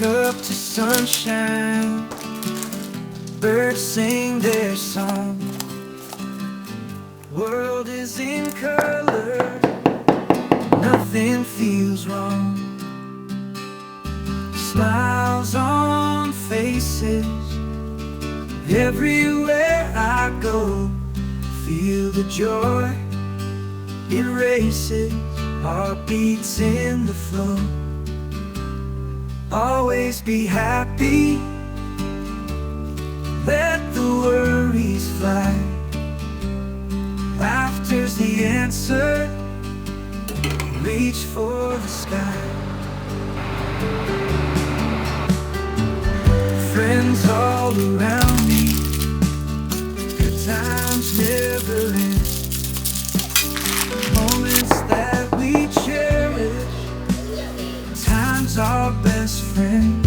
wake up to sunshine. Birds sing their song. World is in color. Nothing feels wrong. Smiles on faces. Everywhere I go, feel the joy. It races, heartbeats in the flow. Always be happy. Let the worries fly. Laughter's the answer. Reach for the sky. Friends all around me. Good times never end. Moments that we cherish. Time's our best friend.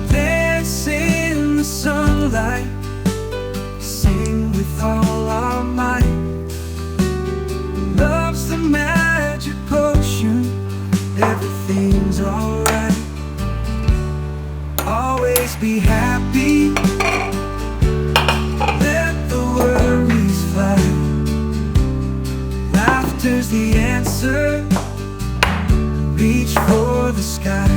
Dance in the sunlight. Sing with all our might. Love's the magic potion. Everything's alright. Always be happy. Let the worries fly. Laughter's the answer. Reach for the sky.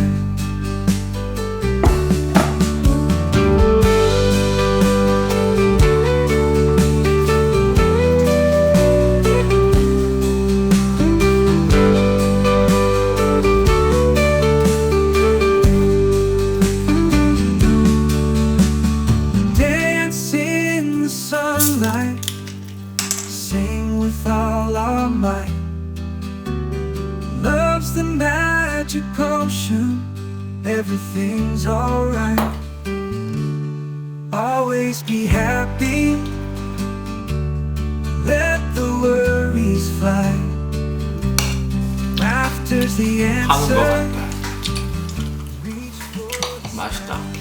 Dance in the sunlight. Sing with all our might. Love's the magic potion. Everything's alright. Always be happy. Let the worries fly. Laughter's the 하는 거 answer. 같다. 맛있다.